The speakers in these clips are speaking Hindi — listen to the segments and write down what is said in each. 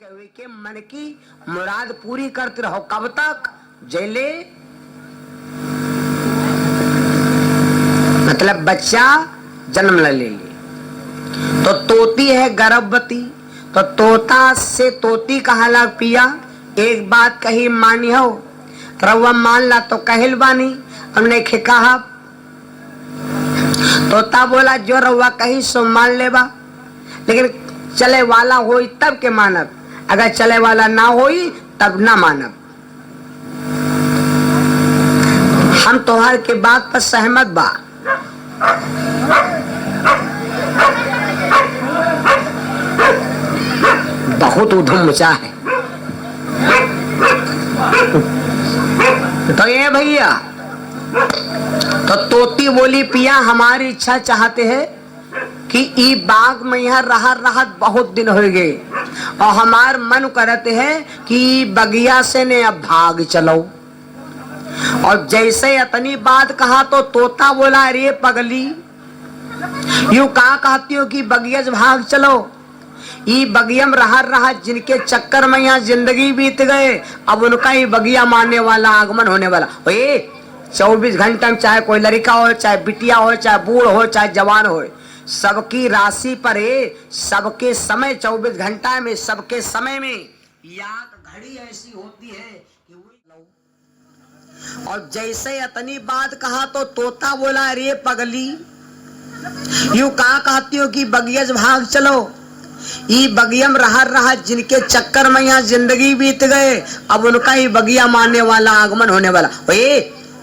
कहे के मन की मुराद पूरी करते रहो। कब तक? जैले मतलब बच्चा जन्म ले ले तो तोती है गर्भवती, तो तोता से तोती कहला पिया। एक बात कही मानी हो रउआ मान ला तो कहल बानी, हमने कहा तोता बोला जो रउआ कही सो मान लेबा, लेकिन चले वाला होई तब के मानब, अगर चले वाला ना होई तब ना मानब। हम तोहार के बात पर सहमत बा। बहुत उधम मचा है। तो ये भैया तो तोती बोली पिया हमारी इच्छा चाहते हैं कि ई बाग में यहाँ राहत बहुत दिन हो गए और हमार मन करते हैं कि बगिया से ने अब भाग चलो। और जैसे इतनी बात कहा तो तोता बोला अरे पगली यूं कहा कहती हो कि बगिया से भाग चलो। ई बगिया में रहा जिनके चक्कर में यहाँ जिंदगी बीत गए, अब उनका ही बगिया मारने वाला आगमन होने वाला। 24 घंटे में चाहे कोई लड़का हो, चाहे बिटिया हो, चाहे बूढ़ हो, चाहे जवान हो, सबकी राशि पर है, सबके समय 24 घंटा में, सबके समय में याद घड़ी ऐसी होती है कि वो। और जैसे इतनी बात कहा तो तोता बोला अरे पगली यूं कहा कहती हो कि बगिया से भाग चलो। ई बगिया में रहा जिनके चक्कर में यहाँ जिंदगी बीत गए, अब उनका ही बगिया मारने वाला आगमन होने वाला।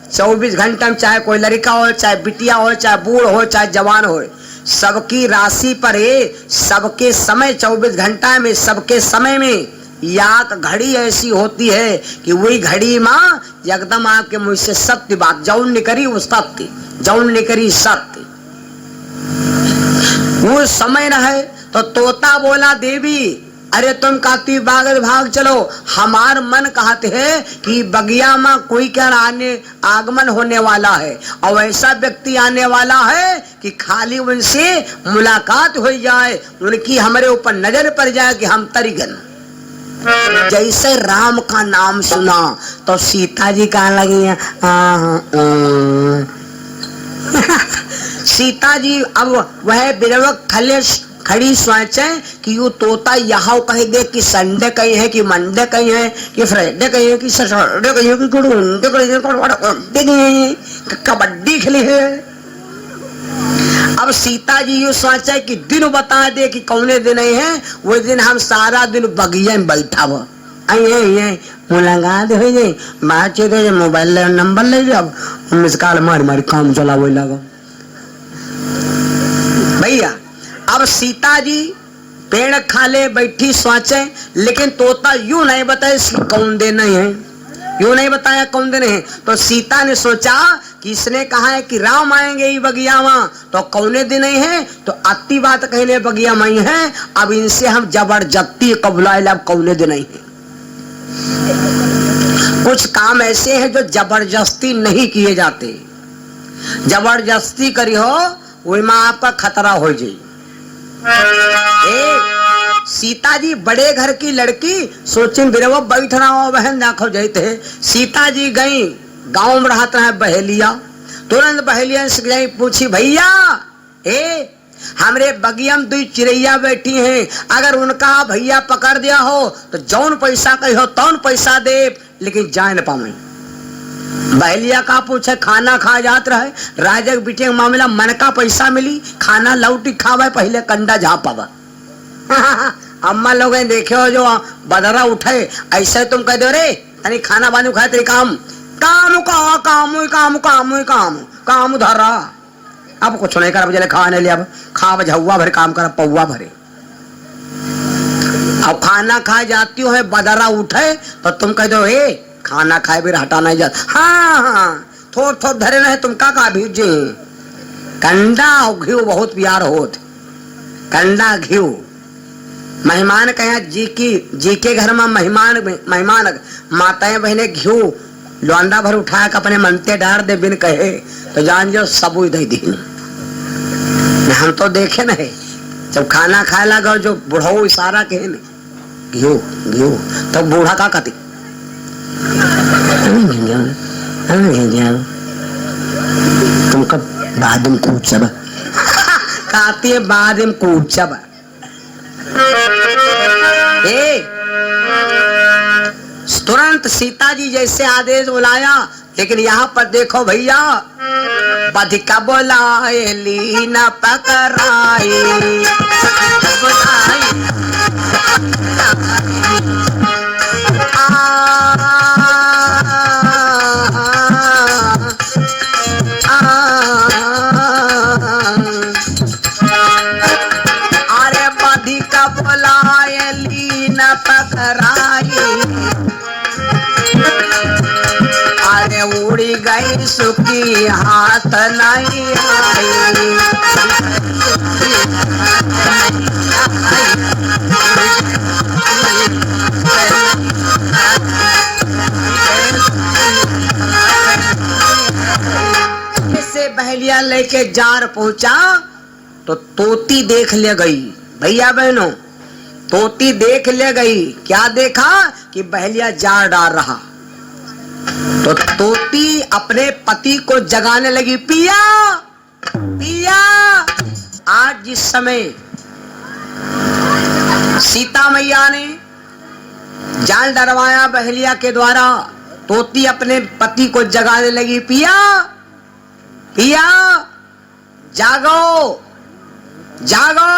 24 घंटे में चाहे कोई लड़का हो, चाहे बिटिया हो, चाहे बूढ़ हो, चाहे जवान हो, सबकी राशि पर है, सबके समय 24 घंटा में, सबके समय में याद घड़ी ऐसी होती है कि वही घड़ी माँ एकदम आपके मुझ से सत्य बात जौन निकरी वो सत्य, जौन निकरी सत्य, वो समय न है। तो तोता बोला देवी अरे तुम कहती भाग चलो, हमार मन कहते है कि बगिया में कोई क्या आने आगमन होने वाला है और ऐसा व्यक्ति आने वाला है कि खाली उनसे मुलाकात हो जाए, उनकी हमारे ऊपर नजर पड़ जाए कि हम तरीगन। जैसे राम का नाम सुना तो सीता जी कहने लगी सीता जी अब वह बिरवक खड़ी सोचे कि वो तोता यहाँ कहीं दे कि संडे कहीं है कि मंडे कहीं है कि फ्राइडे कहीं है कि सैटरडे कहीं है कि कबड्डी खेली है। अब सीता जी ये सोचे कि दिन बता दे कि कौने दिन है, वो दिन हम सारा दिन बगिया में बैठा हुआ मुलाकात हो जाए, बातचीत हो जाए, मोबाइल नंबर ले जाओ, मिस कॉल मार काम चला वो लगा। भैया अब सीता जी पेड़ खाले बैठी सोचे, लेकिन तोता यूं नहीं बताया कौन दिन है, यूं नहीं बताया कौन दिन है। तो सीता ने सोचा कि इसने कहा है कि राम आएंगे ही बगिया में, तो कौने दिन है, तो अति बात कहने बगिया में है, अब इनसे हम जबरदस्ती कबुला अब कौने दिन है। कुछ काम ऐसे हैं जो जबरदस्ती नहीं किए जाते, जबरदस्ती करी हो वही में आपका खतरा हो जाए। सीता जी बड़े घर की लड़की सोचिन बिरवा बैठना हो बहन देखो जाते। सीता जी गई गांव में रहता है बहेलिया, तुरंत बहेलिया से गई पूछी भैया हमरे बगिया में 2 चिड़ैया बैठी हैं, अगर उनका भैया पकड़ दिया हो तो जौन पैसा कही हो तौन पैसा दे, लेकिन जान न पावे। बहलिया का पूछे खाना खा जात रहे, राजा के बेटे के मामला मन का पैसा मिली, खाना लौटी खावे पहले कंडा झापावा। अम्मा लोग देखे हो जो बदरा उठे ऐसे तुम कह दो रे अरे खाना बानू खाए तेरे काम काम का काम धरा, अब कुछ नहीं कर बजे खाने लिया, अब खा बझुआ भरे काम कर पौआ भरे। अब खाना खाए जाती हो बदरा उठे तो तुम कह दो खाना खाए भी हटा नहीं जाता। हाँ थोड़ धरे रहे तुम का भीजे कंडा और घी बहुत प्यार होत, कंडा घी मेहमान कहे जी के घर में मेहमान माताएं बहने घी लौंडा भर उठा के अपने मनते डार दे बिन कहे तो जान जो सबू दे दी। हम तो देखे नहीं जब खाना खाए लगा जो बुढ़ऊ इशारा कहे नहीं घियो घियो। तब बूढ़ा का कहती तुम कब बाद में कूद सब कहती है, बाद में कूद सब। तुरंत सीता जी जैसे आदेश बुलाया, लेकिन यहाँ पर देखो भैया, बधिका बोलाए लीना पकड़ाई, अरे बधिका बोलाए लीना पकड़ाई, अरे उड़ी गई सुखी हाथ नहीं आई। से बहलिया लेके जार पहुंचा तो तोती देख ले गई। भैया बहनों, तोती देख ले गई। क्या देखा कि बहलिया जार डाल रहा, तो तोती अपने पति को जगाने लगी, पिया पिया। आज जिस समय सीता मैया ने जाल डरवाया बहलिया के द्वारा, तोती अपने पति को जगाने लगी, पिया पिया जागो जागो।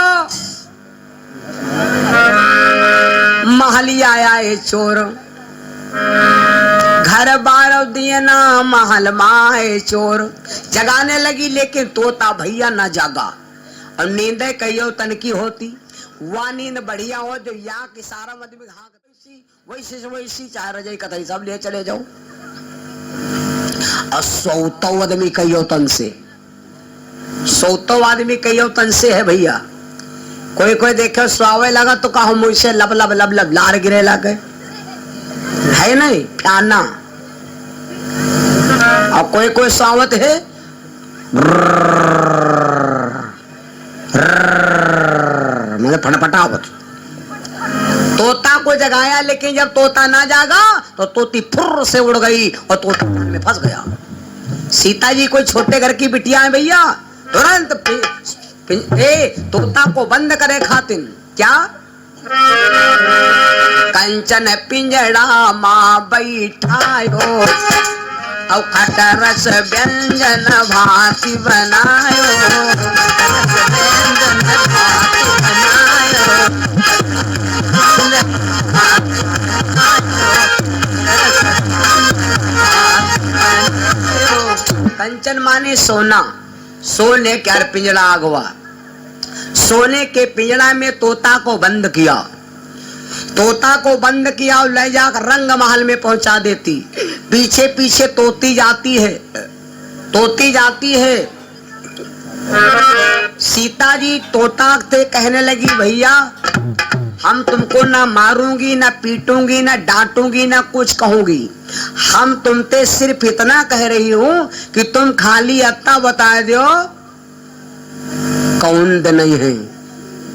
महली आया है चोर, घर बार दिए ना महल माए चोर। जगाने लगी, लेकिन तोता भैया ना जागा। और नींद कहियो तनकी होती, वह नींद बढ़िया हो जो यहाँ की सारा आदमी वैसे वैसी चाह रजाई कतई सब ले चले जाओ। और सौतो आदमी कहियो तन से, सौतो आदमी कहियो तन से है भैया। कोई कोई देखे स्वावे लगा तो कहा मुझसे लब लब लब लब लार गिरे लगे, है नहीं प्याना। और कोई कोई स्वावत है मतलब फटफटावत। तोता को जगाया, लेकिन जब तोता ना जागा तो तोती फुर्र से उड़ गई और तोता में फंस गया। सीता जी कोई छोटे घर की बिटिया है भैया, तुरंत तोता को बंद करे खातिन। क्या कंचन पिंजड़ा माँ बैठायो, और खटरस व्यंजन भांति बनायो, कंचन माने सोना, सोने के पिंजड़ा अगवा। सोने के पिंजड़ा में तोता को बंद किया, तोता को बंद किया और ले जाकर रंग महल में पहुंचा देती। पीछे पीछे तोती जाती है, तोती जाती है। सीता जी तोता से कहने लगी, भैया हम तुमको ना मारूंगी, ना पीटूंगी, ना डांटूंगी, ना कुछ कहूंगी। हम तुमसे सिर्फ इतना कह रही हूं कि तुम खाली अत्ता बता दो कौन द नहीं है।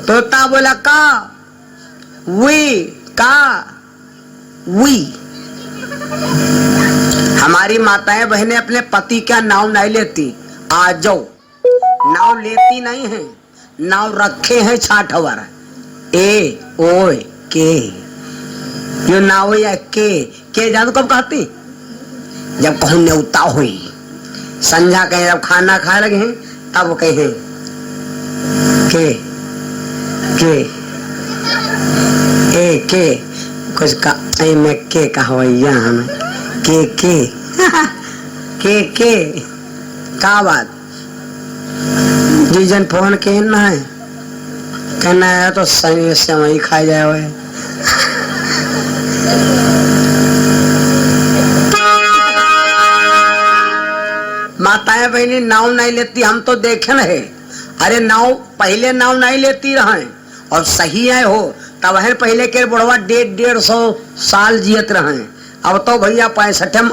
तोता बोला का वी का वी। हमारी माताएं बहनें अपने पति का नाम नहीं लेती, आ जाओ नाम लेती नहीं है, नाम रखे हैं छाठवर ए ओए के। यो नाव या के जादू कब कहती, जब कहूं न्योता हुई। संध्या कहे जब खाना खाए लगे हैं तब कहे के के कुछ का मैं के कहवैया हम के का बात जी जन फोन के ना है कहना है तो सही से वही खा जाए हुए। माताएं बहनी नाव नहीं लेती, हम तो देखे न है। अरे नाव पहले नाव नहीं लेती रहे और सही है हो तब है। पहले के बुढ़वा 150 साल जियत रहे, अब तो भैया 65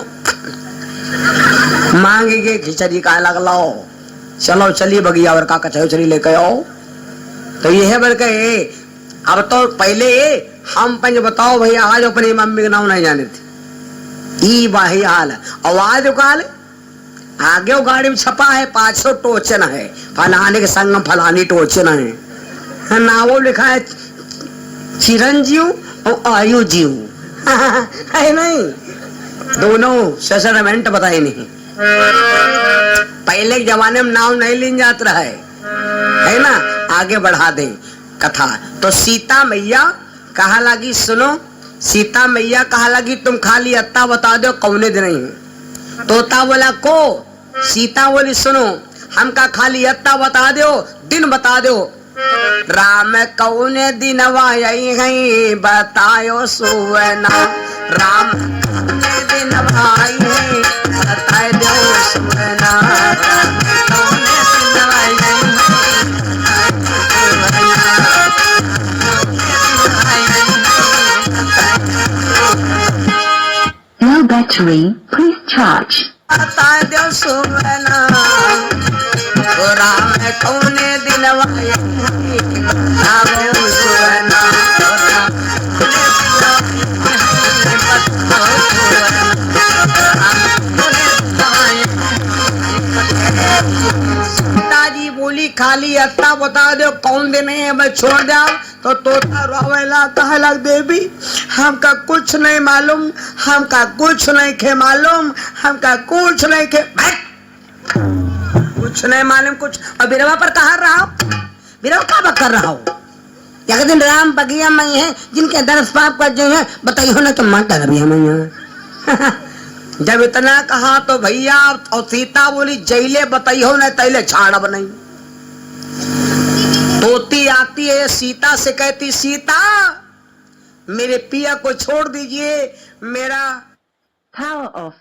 मांग के खिचड़ी का लगलाओ, चलो चलिए बगिया और का कचौरी लेके आओ। तो ये है बल्कि अब तो पहले हम पंज बताओ भैया, आज अपनी मम्मी का नाम नहीं जाने थे, ई वही हाल है। आवाज काल आगे वो गाड़ी में छपा है 500 टोचन है, फलाने के संग फलानी टोचन है, नावो लिखा है चिरंजीव और आयु जीव है नहीं, दोनों ससरमेंट बताए नहीं। पहले के जमाने में नाम नहीं लीन जात रहा है ना। आगे बढ़ा दे कथा। तो सीता मैया कहा लगी, सुनो, सीता मैया कहा लगी तुम खाली अत्ता बता दो कौने दिन नहीं। तोता बोला को, सीता बोली सुनो हमका खाली अत्ता बता दो, दिन बता दो। राम कौने दिन आई है बतायो सुवना, राम कौने दिन आई है बताए दो सुवना, कौने दिन आई है No battery, please charge. बताए दो सुवना, राम कौने दिन आई है सुवना, सीताजी बोली खाली अत्ता बता दो कौन दिन है मैं छोड़ जाऊं। तो तोता रोवेला कहा लग देवी हमका कुछ नहीं मालूम, हमका कुछ नहीं खे मालूम, हमका कुछ नहीं खे कुछ नहीं मालूम कुछ। और बिरवा पर कहा रहा बिरवा का कर रहा हो, एक दिन राम बगिया में है जिनके दर्श पाप कर जो है बताइए ना तो माता रवि हमें जब इतना कहा तो भैया और सीता बोली जैले बताइयो न तैले छाड़ब नहीं। तोती आती है सीता से कहती सीता मेरे पिया को छोड़ दीजिए, मेरा Power off.